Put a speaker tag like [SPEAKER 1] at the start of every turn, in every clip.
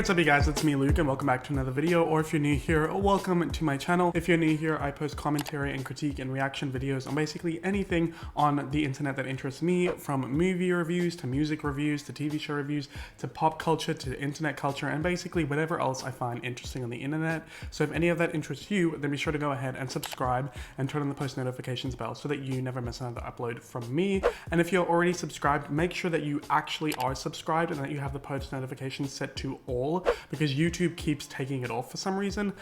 [SPEAKER 1] What's up you guys, it's me Luke and welcome back to another video, or if you're new here, welcome to my channel. If you're new here, I post commentary and critique and reaction videos on basically anything on the internet that interests me, from movie reviews to music reviews to TV show reviews to pop culture to internet culture and basically whatever else I find interesting on the internet. So if any of that interests you, then be sure to go ahead and subscribe and turn on the post notifications bell so that you never miss another upload from me. And if you're already subscribed, make sure that you actually are subscribed and that you have the post notifications set to all, because YouTube keeps taking it off for some reason,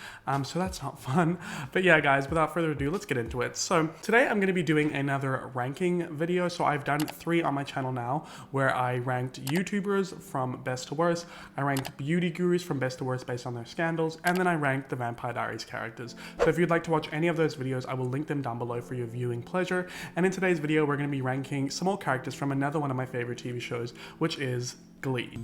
[SPEAKER 1] so that's not fun. But yeah guys, without further ado, let's get into it. So today I'm going to be doing another ranking video. So I've done 3 on my channel now, where I ranked YouTubers from best to worst, I ranked beauty gurus from best to worst based on their scandals, and then I ranked the Vampire Diaries characters. So if you'd like to watch any of those videos, I will link them down below for your viewing pleasure. And in today's video, we're going to be ranking some more characters from another one of my favorite TV shows, which is Glee.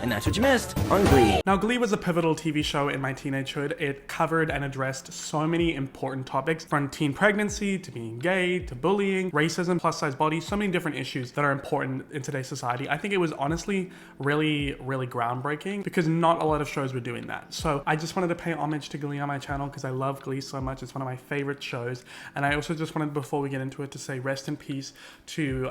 [SPEAKER 2] And that's what you missed on Glee.
[SPEAKER 1] Now, Glee was a pivotal TV show in my teenagehood. It covered and addressed so many important topics, from teen pregnancy to being gay to bullying, racism, plus size bodies, so many different issues that are important in today's society. I think it was honestly really groundbreaking, because not a lot of shows were doing that. So I just wanted to pay homage to Glee on my channel because I love Glee so much. It's one of my favorite shows. And I also just wanted, before we get into it, to say rest in peace to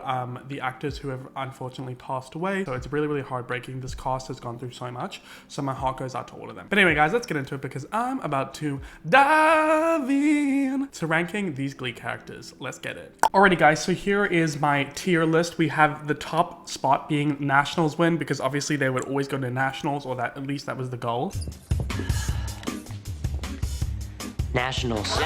[SPEAKER 1] the actors who have unfortunately passed away. So it's really heartbreaking. This cast has gone through so much, so my heart goes out to all of them. But anyway guys, let's get into it because I'm about to dive in to ranking these Glee characters. Let's get it. Alrighty guys, so here is my tier list. We have the top spot being Nationals win, because obviously they would always go to Nationals, or that at least that was the goal.
[SPEAKER 2] Nationals.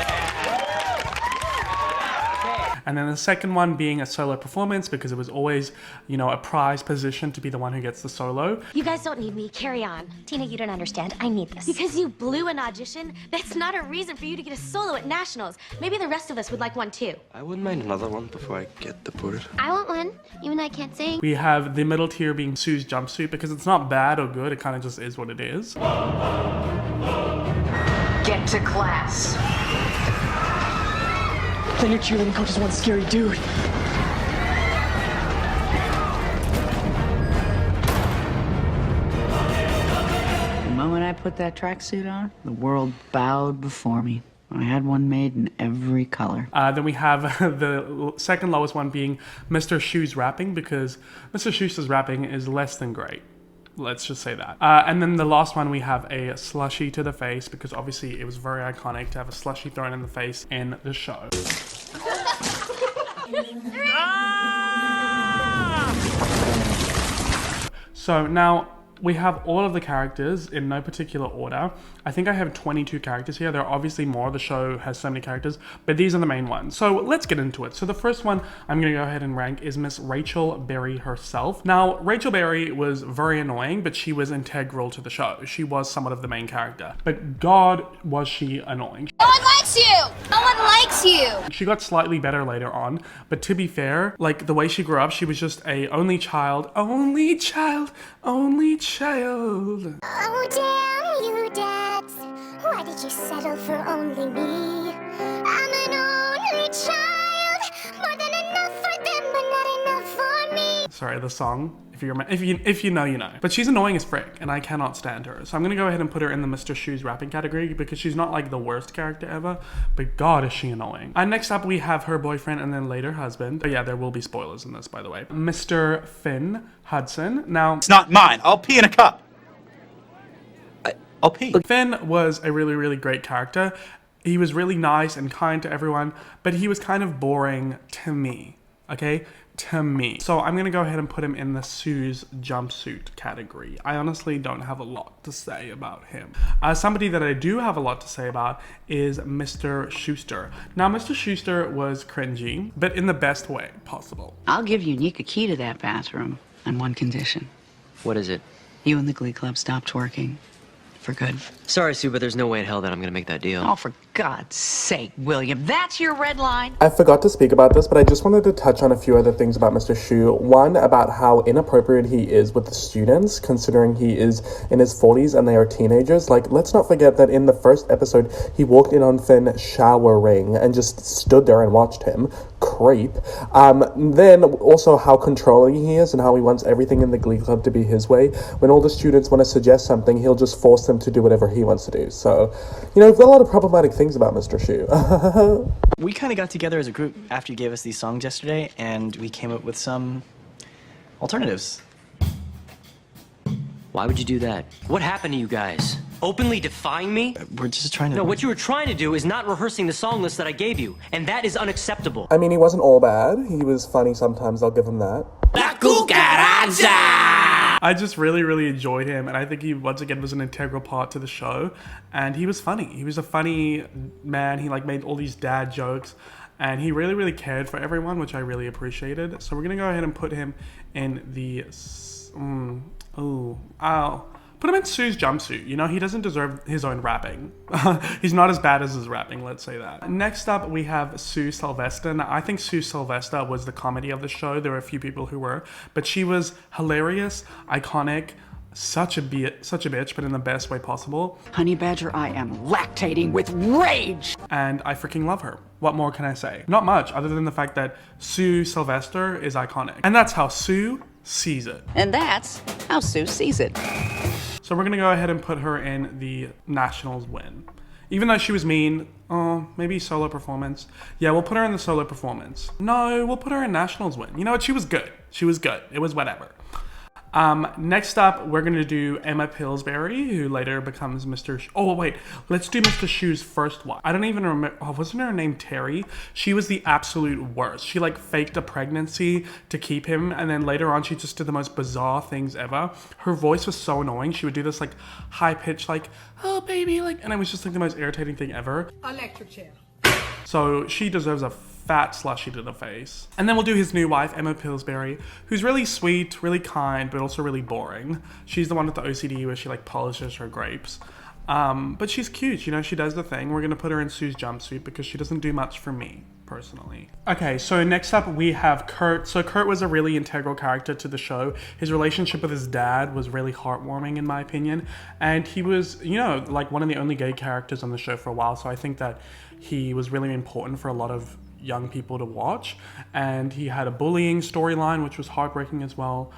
[SPEAKER 1] And then the second one being a solo performance, because it was always, you know, a prize position to be the one who gets the solo.
[SPEAKER 3] You guys don't need me. Carry on. Tina, you don't understand. I need this. Because you blew an audition, that's not a reason for you to get a solo at Nationals. Maybe the rest of us would like one too.
[SPEAKER 4] I wouldn't mind another one before I get deported.
[SPEAKER 3] I want one, even though I can't sing.
[SPEAKER 1] We have the middle tier being Sue's jumpsuit, because it's not bad or good. It kind of just is what it is.
[SPEAKER 5] Get to class.
[SPEAKER 6] Then your cheerleading coach is one scary dude.
[SPEAKER 5] The moment I put that tracksuit on, the world bowed before me. I had one made in every color.
[SPEAKER 1] Then we have the second lowest one being Mr. Shoes rapping, because Mr. Shoes' rapping is less than great. Let's just say that. And then the last one, we have a slushie to the face, because obviously it was very iconic to have a slushie thrown in the face in the show. So now we have all of the characters in no particular order. I think I have 22 characters here. There are obviously more. The show has so many characters, but these are the main ones. So let's get into it. So the first one I'm gonna go ahead and rank is Miss Rachel Berry herself. Now, Rachel Berry was very annoying, but she was integral to the show. She was somewhat of the main character, but God, was she annoying.
[SPEAKER 3] No one likes you! No one likes you!
[SPEAKER 1] She got slightly better later on, but to be fair, like the way she grew up, she was just a only child. Oh
[SPEAKER 7] damn you, dads. Why did you settle for only me? I'm an only child. More than enough for them, but not enough for me.
[SPEAKER 1] Sorry, the song. If you know, you know. But she's annoying as frick, and I cannot stand her. So I'm gonna go ahead and put her in the Mr. Shoes rapping category, because she's not like the worst character ever, but God, is she annoying. And next up, we have her boyfriend and then later husband. But yeah, there will be spoilers in this, by the way. Mr. Finn Hudson. Now,
[SPEAKER 8] it's not mine. I'll pee in a cup. I'll pee.
[SPEAKER 1] Finn was a really great character. He was really nice and kind to everyone, but he was kind of boring to me, okay? To me. So I'm gonna go ahead and put him in the Sue's jumpsuit category. I honestly don't have a lot to say about him. Somebody that I do have a lot to say about is Mr. Schuester. Now, Mr. Schuester was cringy, but in the best way possible.
[SPEAKER 5] I'll give Unique a key to that bathroom on one condition.
[SPEAKER 2] What is it?
[SPEAKER 5] You and the Glee Club stop twerking. For good.
[SPEAKER 2] Sorry, Sue, but there's no way in hell that I'm gonna make that deal.
[SPEAKER 5] Oh, for God's sake, William. That's your red line?
[SPEAKER 9] I forgot to speak about this, but I just wanted to touch on a few other things about Mr. Shu. One, about how inappropriate he is with the students, considering he is in his 40s and they are teenagers. Like, let's not forget that in the first episode, he walked in on Finn showering and just stood there and watched him. creep. Then also how controlling he is and how he wants everything in the Glee Club to be his way. When all the students want to suggest something, he'll just force them to do whatever he wants to do. So, you know, we've got a lot of problematic things about Mr. Shu.
[SPEAKER 10] We kind of got together as a group after you gave us these songs yesterday, and we came up with some alternatives.
[SPEAKER 2] Why would you do that? What happened to you guys? Openly defying me?
[SPEAKER 10] We're just trying to...
[SPEAKER 2] No, what you were trying to do is not rehearsing the song list that I gave you, and that is unacceptable.
[SPEAKER 9] I mean, he wasn't all bad. He was funny sometimes, I'll give him that.
[SPEAKER 1] I just really enjoyed him, and I think he once again was an integral part to the show, and he was funny. He was a funny man. He like made all these dad jokes, and he really cared for everyone, which I really appreciated. So we're gonna go ahead and put him in the put him in Sue's jumpsuit. You know, he doesn't deserve his own rapping. He's not as bad as his rapping, let's say that. Next up, we have Sue Sylvester. Now, I think Sue Sylvester was the comedy of the show. There were a few people who were, but she was hilarious, iconic, such a bitch, but in the best way possible.
[SPEAKER 5] Honey Badger, I am lactating with rage.
[SPEAKER 1] And I freaking love her. What more can I say? Not much, other than the fact that Sue Sylvester is iconic. And that's how Sue sees it.
[SPEAKER 5] And that's how Sue sees it.
[SPEAKER 1] So we're gonna go ahead and put her in the Nationals win. Even though she was mean, maybe solo performance. Yeah, we'll put her in the solo performance. No, we'll put her in Nationals win. You know what, she was good. She was good, it was whatever. Next up, we're gonna do Emma Pillsbury, who later becomes Mr. Oh wait, let's do Mr. Shu's first one. I don't even remember, wasn't her name Terry? She was the absolute worst. She like faked a pregnancy to keep him, and then later on she just did the most bizarre things ever. Her voice was so annoying. She would do this like high pitch like, oh baby, like, and it was just like the most irritating thing ever.
[SPEAKER 6] Electric chair.
[SPEAKER 1] So she deserves a fat slushy to the face. And then we'll do his new wife, Emma Pillsbury, who's really sweet, really kind, but also really boring. She's the one with the OCD where she like polishes her grapes. But she's cute, you know, she does the thing. We're gonna put her in Sue's jumpsuit because she doesn't do much for me, personally. Okay, so next up we have Kurt. So Kurt was a really integral character to the show. His relationship with his dad was really heartwarming in my opinion. And he was, you know, like one of the only gay characters on the show for a while. So I think that he was really important for a lot of young people to watch, and he had a bullying storyline which was heartbreaking as well.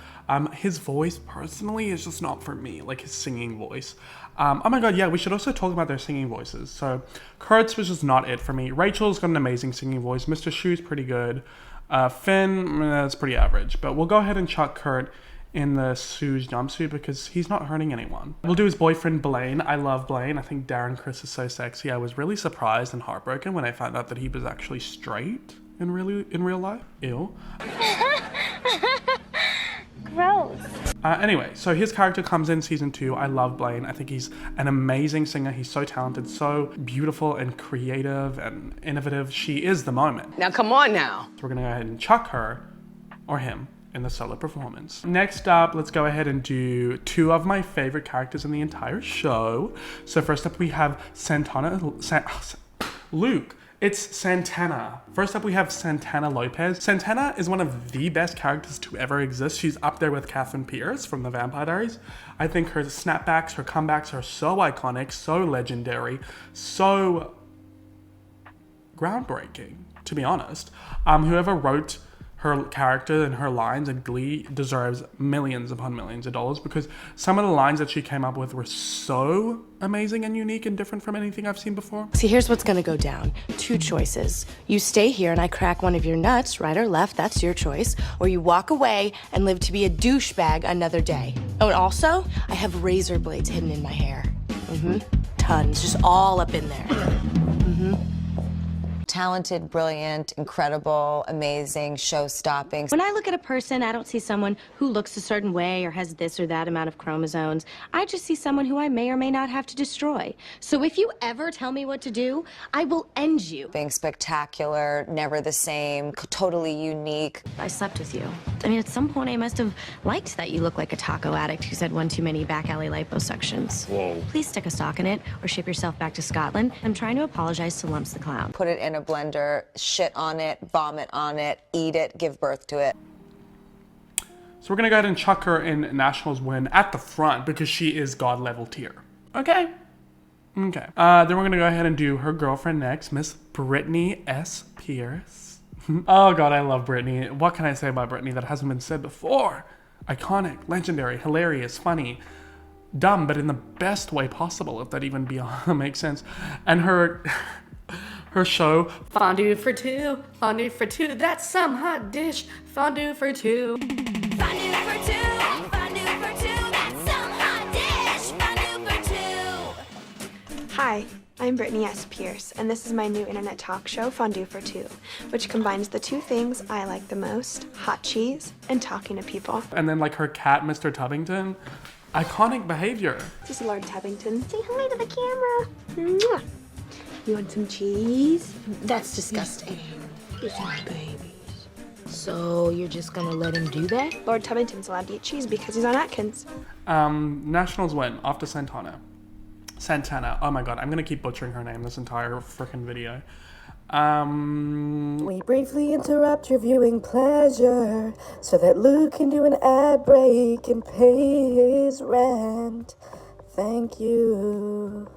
[SPEAKER 1] His voice personally is just not for me, like his singing voice. Oh my god, yeah, we should also talk about their singing voices. So Kurt's was just not it for me. Rachel's got an amazing singing voice. Mr. Shu's pretty good. Finn, that's pretty average, but we'll go ahead and chuck Kurt in the Sue's jumpsuit because he's not hurting anyone. We'll do his boyfriend Blaine. I love Blaine. I think Darren Criss is so sexy. I was really surprised and heartbroken when I found out that he was actually straight in real life. Ew.
[SPEAKER 3] Gross.
[SPEAKER 1] Anyway, so his character comes in season 2. I love Blaine. I think he's an amazing singer. He's so talented, so beautiful and creative and innovative. She is the moment.
[SPEAKER 6] Now come on now.
[SPEAKER 1] So we're gonna go ahead and chuck her or him in the solo performance. Next up, let's go ahead and do 2 of my favorite characters in the entire show. So first up we have Luke. It's Santana. First up we have Santana Lopez. Santana is one of the best characters to ever exist. She's up there with Catherine Pierce from the Vampire Diaries. I think her snapbacks, her comebacks are so iconic, so legendary, so groundbreaking, to be honest. Whoever wrote her character and her lines in Glee deserves millions upon millions of dollars because some of the lines that she came up with were so amazing and unique and different from anything I've seen before.
[SPEAKER 11] See, here's what's gonna go down. 2 choices. You stay here and I crack one of your nuts, right or left, that's your choice. Or you walk away and live to be a douchebag another day. Oh, and also, I have razor blades hidden in my hair. Tons, just all up in there.
[SPEAKER 12] Talented, brilliant, incredible, amazing, show-stopping.
[SPEAKER 3] When I look at a person, I don't see someone who looks a certain way or has this or that amount of chromosomes. I just see someone who I may or may not have to destroy. So if you ever tell me what to do, I will end you.
[SPEAKER 12] Being spectacular, never the same, totally unique.
[SPEAKER 3] I slept with you. I mean, at some point I must have liked that you look like a taco addict who's had one too many back alley liposuctions. Whoa. Please stick a sock in it or ship yourself back to Scotland. I'm trying to apologize to Lumps the Clown.
[SPEAKER 12] Put it in a blender, shit on it, vomit on it, eat it, give birth to it.
[SPEAKER 1] So we're gonna go ahead and chuck her in Nationals win at the front because she is god level tier. Okay. Okay. Then we're gonna go ahead and do her girlfriend next, Miss Brittany S. Pierce. Oh god, I love Brittany. What can I say about Brittany that hasn't been said before? Iconic, legendary, hilarious, funny, dumb, but in the best way possible, if that even makes sense. And her show,
[SPEAKER 13] Fondue for two, that's some hot dish. Fondue for two.
[SPEAKER 7] Fondue for two, that's some hot dish. Fondue for two.
[SPEAKER 14] Hi, I'm Brittany S. Pierce, and this is my new internet talk show, Fondue for Two, which combines the two things I like the most, hot cheese and talking to people.
[SPEAKER 1] and then like her cat, Mr. Tubbington. Iconic behavior.
[SPEAKER 14] This is Lord Tubbington. Say hi to the camera. Mwah. You want some cheese?
[SPEAKER 3] That's disgusting.
[SPEAKER 14] It's my babies.
[SPEAKER 3] So you're just gonna let him do that?
[SPEAKER 14] Lord Tubbington's allowed to eat cheese because he's on Atkins.
[SPEAKER 1] Nationals win after Santana. Oh my god, I'm gonna keep butchering her name this entire freaking video.
[SPEAKER 15] We briefly interrupt your viewing pleasure so that Luke can do an ad break and pay his rent. Thank you.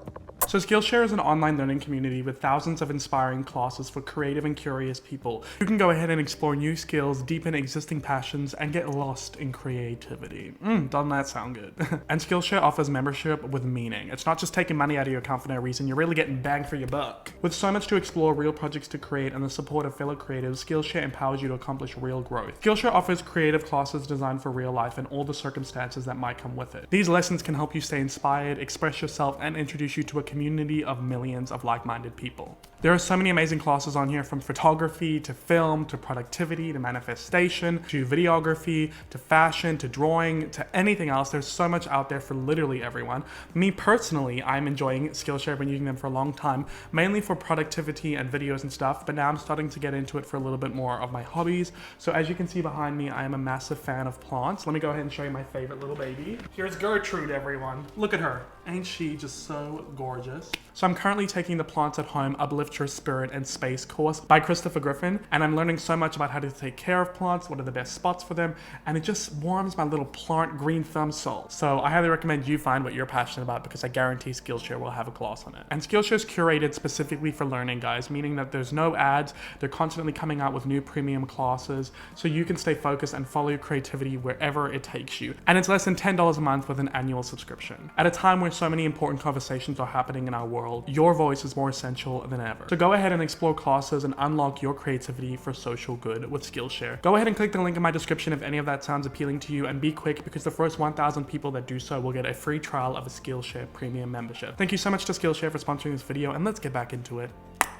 [SPEAKER 1] So Skillshare is an online learning community with thousands of inspiring classes for creative and curious people who can go ahead and explore new skills, deepen existing passions, and get lost in creativity. Doesn't that sound good? And Skillshare offers membership with meaning. It's not just taking money out of your account for no reason, you're really getting bang for your buck. With so much to explore, real projects to create, and the support of fellow creatives, Skillshare empowers you to accomplish real growth. Skillshare offers creative classes designed for real life and all the circumstances that might come with it. These lessons can help you stay inspired, express yourself, and introduce you to a community of millions of like-minded people. There are so many amazing classes on here, from photography to film to productivity to manifestation to videography to fashion to drawing to anything else. There's so much out there for literally everyone. Me personally, I'm enjoying Skillshare. I've been using them for a long time, mainly for productivity and videos and stuff, but now I'm starting to get into it for a little bit more of my hobbies. So as you can see behind me, I am a massive fan of plants. Let me go ahead and show you my favorite little baby. Here's Gertrude, everyone. Look at her. Ain't she just so gorgeous? So I'm currently taking the Plants at Home Uplift Your Spirit and Space course by Christopher Griffin, and I'm learning so much about how to take care of plants, what are the best spots for them, and it just warms my little plant green thumb soul. So I highly recommend you find what you're passionate about, because I guarantee Skillshare will have a class on it. And Skillshare is curated specifically for learning, guys, meaning that there's no ads. They're constantly coming out with new premium classes, so you can stay focused and follow your creativity wherever it takes you. And it's less than $10 a month with an annual subscription. At a time where so many important conversations are happening in our world, your voice is more essential than ever. So go ahead and explore classes and unlock your creativity for social good with Skillshare. Go ahead and click the link in my description if any of that sounds appealing to you, and be quick, because the first 1,000 people that do so will get a free trial of a Skillshare premium membership. Thank you so much to Skillshare for sponsoring this video, and let's get back into it.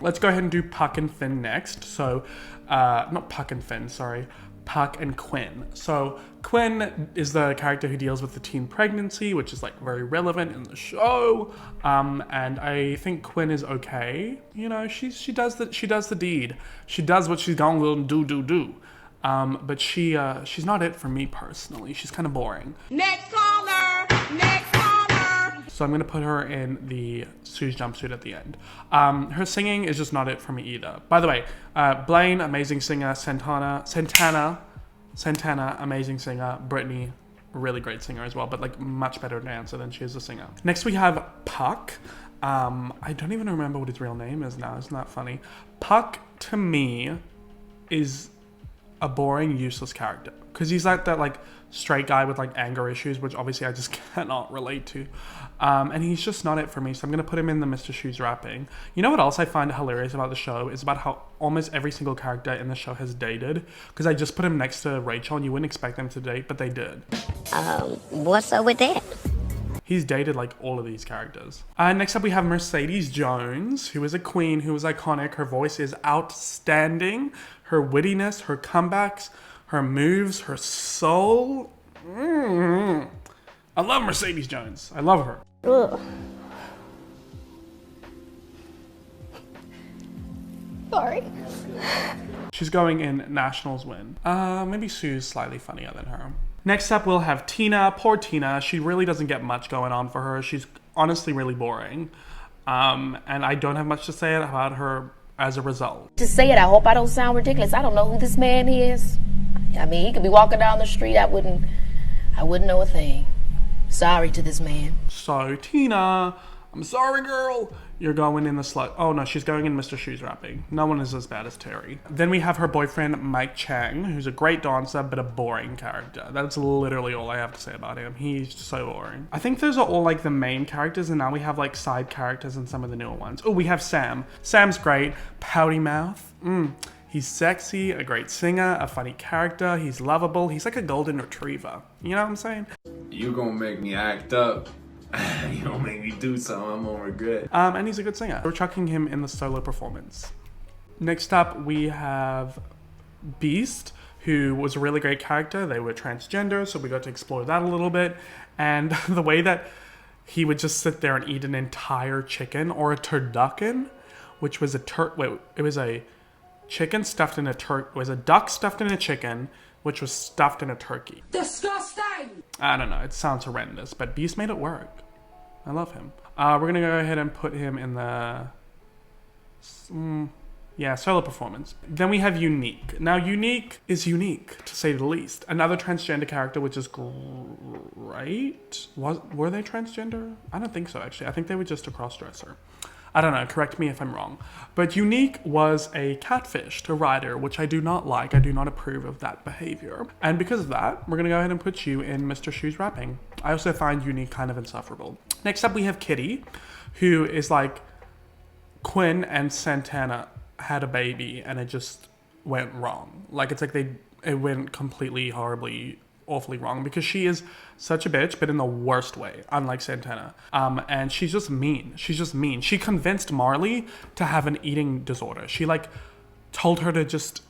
[SPEAKER 1] Let's go ahead and do Puck and Finn next. So, not Puck and Finn, sorry. Puck and Quinn. So Quinn is the character who deals with the teen pregnancy, which is like very relevant in the show. And I think Quinn is okay. You know, she does the deed. She does what she's gonna do. But she's not it for me personally. She's kind of boring.
[SPEAKER 13] Next caller! Next caller!
[SPEAKER 1] So I'm gonna put her in the Sue's jumpsuit at the end. Her singing is just not it for me either. By the way, Blaine, amazing singer. Santana, amazing singer. Brittany, really great singer as well, but like much better dancer than she is a singer. Next we have Puck. I don't even remember what his real name is now. Isn't that funny? Puck to me is a boring, useless character, because he's like that like straight guy with like anger issues, which obviously I just cannot relate to. And he's just not it for me, so I'm gonna put him in the Mr. Shoes rapping. You know what else I find hilarious about the show is about how almost every single character in the show has dated, because I just put him next to Rachel and you wouldn't expect them to date, but they did.
[SPEAKER 3] What's up with that?
[SPEAKER 1] He's dated like all of these characters. Next up we have Mercedes Jones, who is a queen, who is iconic. Her voice is outstanding. Her wittiness, her comebacks, her moves, her soul. I love Mercedes Jones. I love her.
[SPEAKER 14] Ugh. Sorry.
[SPEAKER 1] She's going in Nationals win. Maybe Sue's slightly funnier than her. Next up, we'll have Tina. Poor Tina. She really doesn't get much going on for her. She's honestly really boring. And I don't have much to say about her as a result.
[SPEAKER 16] To say it, I hope I don't sound ridiculous. I don't know who this man is. I mean, he could be walking down the street. I wouldn't know a thing. Sorry to this man.
[SPEAKER 1] So, Tina, I'm sorry, girl. You're going in the slut. Oh no, she's going in Mr. Shoes Rapping. No one is as bad as Terry. Then we have her boyfriend, Mike Chang, who's a great dancer, but a boring character. That's literally all I have to say about him. He's so boring. I think those are all like the main characters, and now we have like side characters and some of the newer ones. Oh, we have Sam. Sam's great. Pouty mouth. He's sexy, a great singer, a funny character. He's lovable. He's like a golden retriever. You know what I'm saying?
[SPEAKER 17] You gonna make me act up. You don't make me do something I'm gonna regret.
[SPEAKER 1] And he's a good singer. We're chucking him in the solo performance. Next up, we have Beast, who was a really great character. They were transgender, so we got to explore that a little bit. And the way that he would just sit there and eat an entire chicken, or a turducken, which was it was a chicken stuffed in a it was a duck stuffed in a chicken, which was stuffed in a turkey.
[SPEAKER 13] Disgusting!
[SPEAKER 1] I don't know, it sounds horrendous, but Beast made it work. I love him. We're gonna go ahead and put him in the solo performance. Then we have Unique. Now Unique is unique, to say the least. Another transgender character, which is great. Were they transgender? I don't think so, actually. I think they were just a cross-dresser. I don't know, correct me if I'm wrong. But Unique was a catfish to Ryder, which I do not like. I do not approve of that behavior. And because of that, we're gonna go ahead and put you in Mr. Shoes Rapping. I also find Unique kind of insufferable. Next up, we have Kitty, who is like Quinn and Santana had a baby and it just went wrong. Like, it's like it went completely, horribly, awfully wrong, because she is such a bitch, but in the worst way, unlike Santana. And she's just mean. She's just mean. She convinced Marley to have an eating disorder. She like told her to just,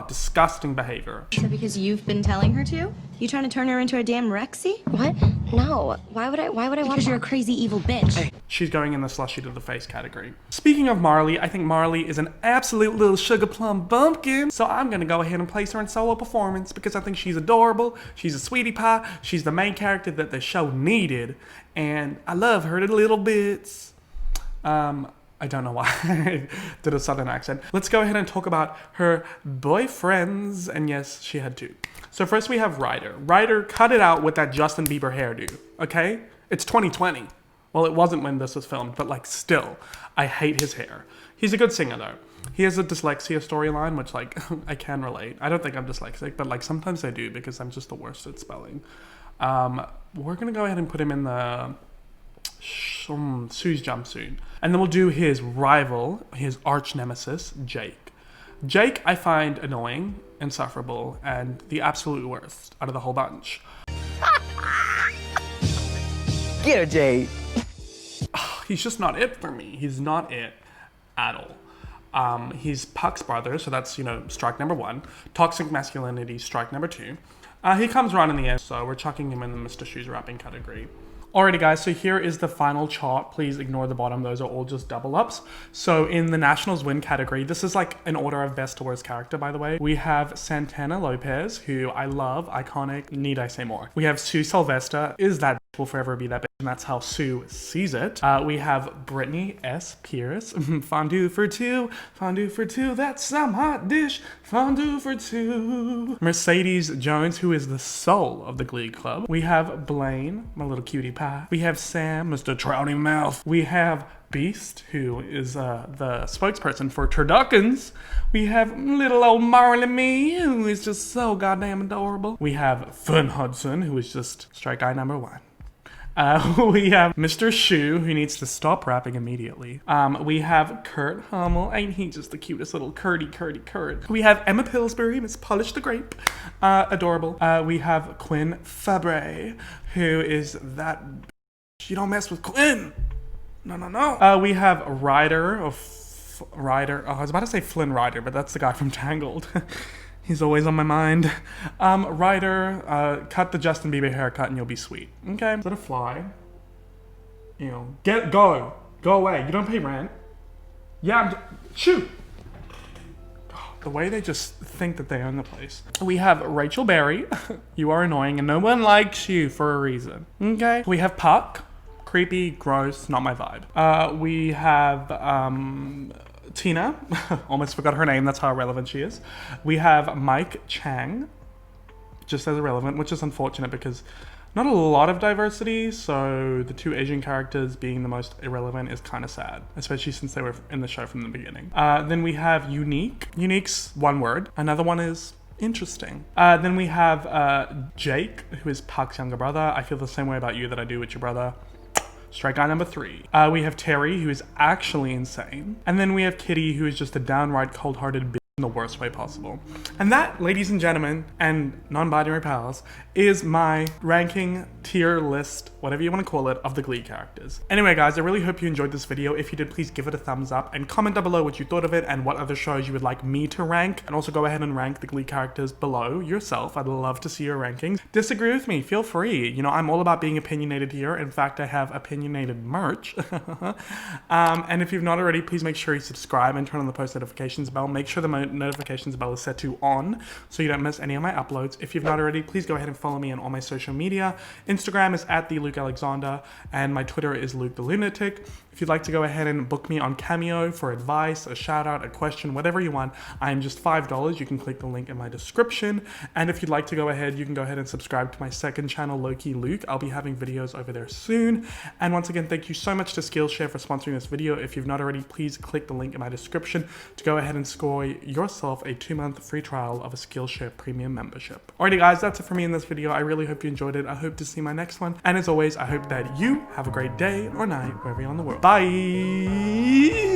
[SPEAKER 1] disgusting behavior.
[SPEAKER 3] Is that because you've been telling her to? You trying to turn her into a damn Rexy? What? No. Why would I want to? Because you're a crazy evil bitch.
[SPEAKER 1] She's going in the slushy to the face category. Speaking of Marley, I think Marley is an absolute little sugar plum bumpkin. So I'm gonna go ahead and place her in solo performance because I think she's adorable. She's a sweetie pie. She's the main character that the show needed. And I love her little bits. I don't know why I did a southern accent. Let's go ahead and talk about her boyfriends. And yes, she had two. So first we have Ryder. Ryder, cut it out with that Justin Bieber hairdo, okay? It's 2020. Well, it wasn't when this was filmed, but like still, I hate his hair. He's a good singer though. He has a dyslexia storyline, which like, I can relate. I don't think I'm dyslexic, but like sometimes I do because I'm just the worst at spelling. We're gonna go ahead and put him in the Sue's jumpsuit. And then we'll do his rival, his arch nemesis, Jake. Jake I find annoying, insufferable, and the absolute worst out of the whole bunch.
[SPEAKER 10] Get her, Jake.
[SPEAKER 1] He's just not it for me. He's not it at all. He's Puck's brother, so that's, strike number 1. Toxic masculinity, strike number 2. He comes around in the end, so we're chucking him in the Mr. Shoes Rapping category. Alrighty guys, so here is the final chart. Please ignore the bottom, those are all just double ups. So in the Nationals win category, this is like an order of best to worst character, by the way. We have Santana Lopez, who I love, iconic, need I say more. We have Sue Sylvester, is that bitch, will forever be that bitch, and that's how Sue sees it. We have Brittany S. Pierce, fondue for two, that's some hot dish, fondue for two. Mercedes Jones, who is the soul of the Glee Club. We have Blaine, my little cutie pie. We have Sam, Mr. Trouty Mouth. We have Beast, who is the spokesperson for turduckens. We have little old Marley me, who is just so goddamn adorable. We have Fun Hudson, who is just strike guy number 1. We have Mr. Shoe, who needs to stop rapping immediately. We have Kurt Hummel. Ain't he just the cutest little curdy Kurt? We have Emma Pillsbury, Miss Polish the Grape. Adorable. We have Quinn Fabre, who is that... You don't mess with Quinn. No. We have Ryder, Ryder. Oh, I was about to say Flynn Ryder, but that's the guy from Tangled. He's always on my mind. Ryder, cut the Justin Bieber haircut and you'll be sweet. Okay. Is that a fly? Go away. You don't pay rent. Yeah, shoot. The way they just think that they own the place. We have Rachel Berry. You are annoying and no one likes you for a reason. Okay. We have Puck. Creepy, gross, not my vibe. We have Tina. Almost forgot her name. That's how irrelevant she is. We have Mike Chang. Just as irrelevant, which is unfortunate because not a lot of diversity, so the 2 Asian characters being the most irrelevant is kind of sad, especially since they were in the show from the beginning. Then we have Unique. Unique's one word. Another one is interesting. Then we have Jake, who is Park's younger brother. I feel the same way about you that I do with your brother. Strike guy number 3. We have Terry, who is actually insane. And then we have Kitty, who is just a downright cold-hearted bitch in the worst way possible. And that, ladies and gentlemen, and non-binary pals, is my ranking, tier list, whatever you want to call it, of the Glee characters. Anyway guys, I really hope you enjoyed this video. If you did, please give it a thumbs up and comment down below what you thought of it and what other shows you would like me to rank. And also go ahead and rank the Glee characters below yourself. I'd love to see your rankings. Disagree with me, feel free. You know, I'm all about being opinionated here. In fact, I have opinionated merch. And if you've not already, please make sure you subscribe and turn on the post notifications bell. Make sure the notifications bell is set to on so you don't miss any of my uploads. If you've not already, please go ahead and follow me on all my social media. Instagram is @TheLukeAlexander and my Twitter is Luke the Lunatic. If you'd like to go ahead and book me on Cameo for advice, a shout out, a question, whatever you want, I am just $5. You can click the link in my description. And if you'd like to go ahead, you can go ahead and subscribe to my second channel, Low-Key Luke. I'll be having videos over there soon. And once again, thank you so much to Skillshare for sponsoring this video. If you've not already, please click the link in my description to go ahead and score yourself a 2-month free trial of a Skillshare premium membership. Alrighty guys, that's it for me in this video. I really hope you enjoyed it. I hope to see my next one. And as always, I hope that you have a great day or night wherever you're on the world. Bye!